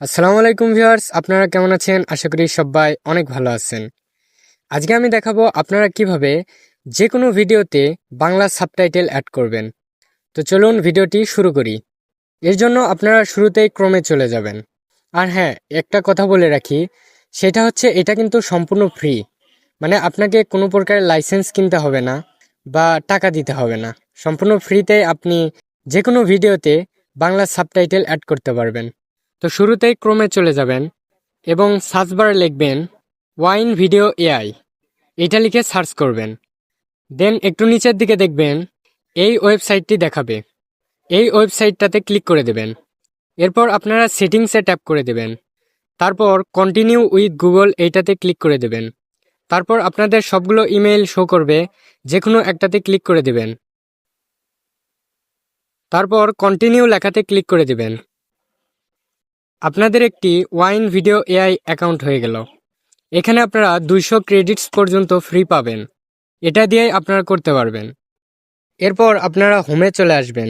আসসালামু আলাইকুম ভিউয়ার্স, আপনারা কেমন আছেন? আশা করি সবাই অনেক ভালো আছেন। আজকে আমি দেখাবো আপনারা কিভাবে যে কোনো ভিডিওতে বাংলা সাবটাইটেল অ্যাড করবেন। তো চলুন ভিডিওটি শুরু করি। এর জন্য আপনারা শুরুতেই ক্রমে চলে যাবেন। আর হ্যাঁ, একটা কথা বলে রাখি, সেটা হচ্ছে এটা কিন্তু সম্পূর্ণ ফ্রি। মানে আপনাকে কোনো প্রকার লাইসেন্স কিনতে হবে না বা টাকা দিতে হবে না। সম্পূর্ণ ফ্রিতে আপনি যে কোনো ভিডিওতে বাংলা সাবটাইটেল অ্যাড করতে পারবেন। তো শুরুতেই ক্রমে চলে যাবেন এবং সার্চ বারে লিখবেন ওয়াইন ভিডিও এআই, এটা লিখে সার্চ করবেন। দেন একটু নিচের দিকে দেখবেন এই ওয়েবসাইটটি দেখাবে, এই ওয়েবসাইটটাতে ক্লিক করে দেবেন। এরপর আপনারা সেটিংসে ট্যাপ করে দেবেন। তারপর কন্টিনিউ উইথ গুগল এইটাতে ক্লিক করে দেবেন। তারপর আপনাদের সবগুলো ইমেইল শো করবে, যে কোনো একটাতে ক্লিক করে দেবেন। তারপর কন্টিনিউ লেখাতে ক্লিক করে দেবেন। আপনাদের একটি ওয়াইন ভিডিও এআই অ্যাকাউন্ট হয়ে গেল। এখানে আপনারা 200 ক্রেডিটস পর্যন্ত ফ্রি পাবেন। এটা দিয়েই আপনারা করতে পারবেন। এরপর আপনারা হোমে চলে আসবেন।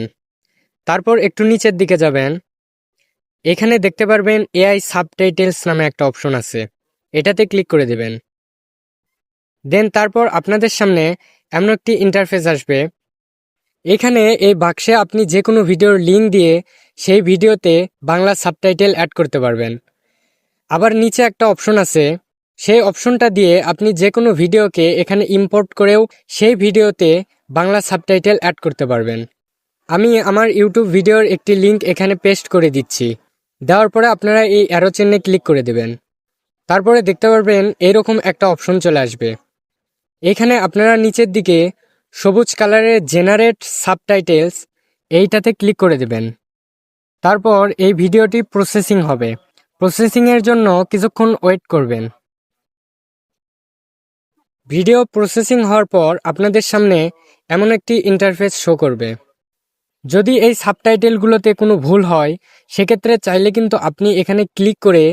তারপর একটু নিচের দিকে যাবেন। এখানে দেখতে পারবেন এআই সাবটাইটেলস নামে একটা অপশন আছে, এটাতে ক্লিক করে দেবেন। দেন তারপর আপনাদের সামনে এমন একটি ইন্টারফেস আসবে। এখানে এই বাক্সে আপনি যে কোনো ভিডিওর লিঙ্ক দিয়ে সেই ভিডিওতে বাংলা সাবটাইটেল অ্যাড করতে পারবেন। আবার নিচে একটা অপশন আছে, সেই অপশনটা দিয়ে আপনি যে কোনো ভিডিওকে এখানে ইম্পোর্ট করেও সেই ভিডিওতে বাংলা সাবটাইটেল অ্যাড করতে পারবেন। আমি আমার ইউটিউব ভিডিওর একটি লিঙ্ক এখানে পেস্ট করে দিচ্ছি। দেওয়ার পরে আপনারা এই অ্যারো চিহ্নে ক্লিক করে দেবেন। তারপরে দেখতে পারবেন এরকম একটা অপশন চলে আসবে। এখানে আপনারা নিচের দিকে সবুজ কালারের জেনারেট সাবটাইটেলস এইটাতে ক্লিক করে দেবেন। তারপর এই ভিডিওটি প্রসেসিং হবে। প্রসেসিংয়ের জন্য কিছুক্ষণ ওয়েট করবেন। ভিডিও প্রসেসিং হওয়ার পর আপনাদের সামনে এমন একটি ইন্টারফেস শো করবে। যদি এই সাবটাইটেলগুলোতে কোনো ভুল হয়, সেক্ষেত্রে চাইলে কিন্তু আপনি এখানে ক্লিক করে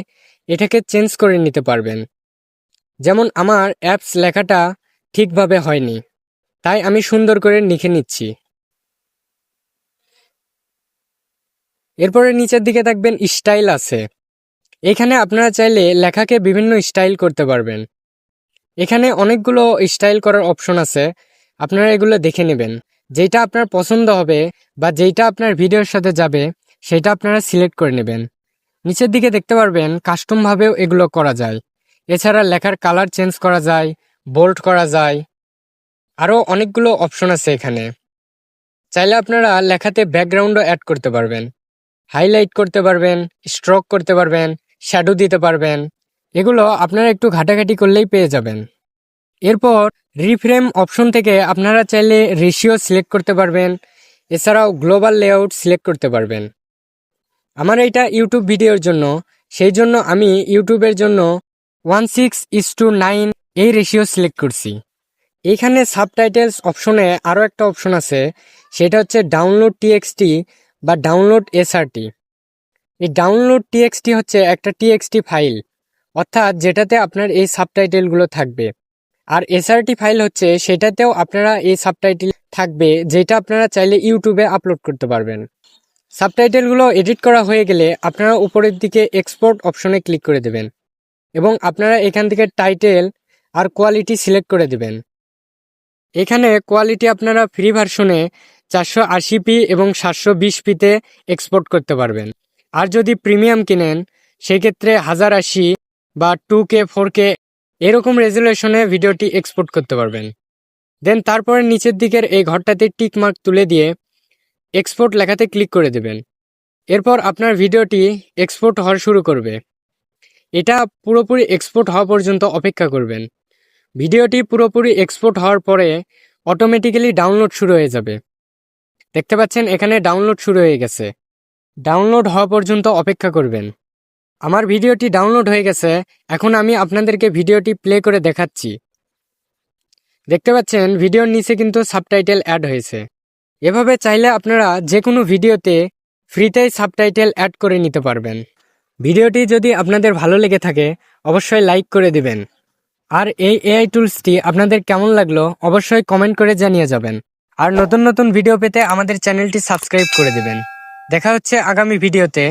এটাকে চেঞ্জ করে নিতে পারবেন। যেমন আমার অ্যাপস লেখাটা ঠিকভাবে হয়নি, তাই আমি সুন্দর করে লিখে নিচ্ছি। এরপরে নিচের দিকে দেখবেন স্টাইল আছে। এখানে আপনারা চাইলে লেখাকে বিভিন্ন স্টাইল করতে পারবেন। এখানে অনেকগুলো স্টাইল করার অপশন আছে, আপনারা এগুলো দেখে নেবেন। যেটা আপনার পছন্দ হবে বা যেটা আপনার ভিডিওর সাথে যাবে সেটা আপনারা সিলেক্ট করে নেবেন। নিচের দিকে দেখতে পারবেন কাস্টমভাবেও এগুলো করা যায়। এছাড়া লেখার কালার চেঞ্জ করা যায়, বোল্ড করা যায়, আরও অনেকগুলো অপশন আছে এখানে। চাইলে আপনারা লেখাতে ব্যাকগ্রাউন্ডও অ্যাড করতে পারবেন, হাইলাইট করতে পারবেন, স্ট্রোক করতে পারবেন, শ্যাডো দিতে পারবেন। এগুলো আপনারা একটু ঘাটাঘাটি করলেই পেয়ে যাবেন। এরপর রিফ্রেম অপশন থেকে আপনারা চাইলে রেশিও সিলেক্ট করতে পারবেন। এছাড়াও গ্লোবাল লেআউট সিলেক্ট করতে পারবেন। আমার এইটা ইউটিউব ভিডিওর জন্য, সেই জন্য আমি ইউটিউবের জন্য 1:9 এই রেশিও সিলেক্ট করছি। এইখানে সাবটাইটেলস অপশনে আরও একটা অপশন আছে, সেটা হচ্ছে ডাউনলোড টিএক্সটি বা ডাউনলোড এসআরটি। এই ডাউনলোড টিএক্সটি হচ্ছে একটা টিএক্সটি ফাইল, অর্থাৎ যেটাতে আপনার এই সাবটাইটেলগুলো থাকবে। আর এসআরটি ফাইল হচ্ছে সেটাতেও আপনারা এই সাবটাইটেল থাকবে, যেটা আপনারা চাইলে ইউটিউবে আপলোড করতে পারবেন। সাবটাইটেলগুলো এডিট করা হয়ে গেলে আপনারা উপরের দিকে এক্সপোর্ট অপশনে ক্লিক করে দেবেন এবং আপনারা এখান থেকে টাইটেল আর কোয়ালিটি সিলেক্ট করে দেবেন। এখানে কোয়ালিটি আপনারা ফ্রি ভার্সনে 480p এবং 720pতে এক্সপোর্ট করতে পারবেন। আর যদি প্রিমিয়াম কিনেন সেক্ষেত্রে 1080 বা 2K 4K এরকম রেজুলেশনে ভিডিওটি এক্সপোর্ট করতে পারবেন। দেন তারপরে নিচের দিকের এই ঘরটাতে টিক মার্ক তুলে দিয়ে এক্সপোর্ট লেখাতে ক্লিক করে দেবেন। এরপর আপনার ভিডিওটি এক্সপোর্ট হওয়া শুরু করবে। এটা পুরোপুরি এক্সপোর্ট হওয়া পর্যন্ত অপেক্ষা করবেন। ভিডিওটি পুরোপুরি এক্সপোর্ট হওয়ার পরে অটোমেটিক্যালি ডাউনলোড শুরু হয়ে যাবে। দেখতে পাচ্ছেন এখানে ডাউনলোড শুরু হয়ে গেছে। ডাউনলোড হওয়া পর্যন্ত অপেক্ষা করবেন। আমার ভিডিওটি ডাউনলোড হয়ে গেছে। এখন আমি আপনাদেরকে ভিডিওটি প্লে করে দেখাচ্ছি। দেখতে পাচ্ছেন ভিডিওর নিচে কিন্তু সাবটাইটেল অ্যাড হয়েছে। এভাবে চাইলে আপনারা যে কোনো ভিডিওতে ফ্রিতেই সাবটাইটেল অ্যাড করে নিতে পারবেন। ভিডিওটি যদি আপনাদের ভালো লেগে থাকে অবশ্যই লাইক করে দিবেন। আর এই এআই টুলসটি আপনাদের কেমন লাগলো অবশ্যই কমেন্ট করে জানিয়ে যাবেন। আর নতুন নতুন ভিডিও পেতে আমাদের চ্যানেলটি সাবস্ক্রাইব করে দিবেন। দেখা হচ্ছে আগামী ভিডিওতে।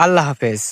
আল্লাহ হাফেজ।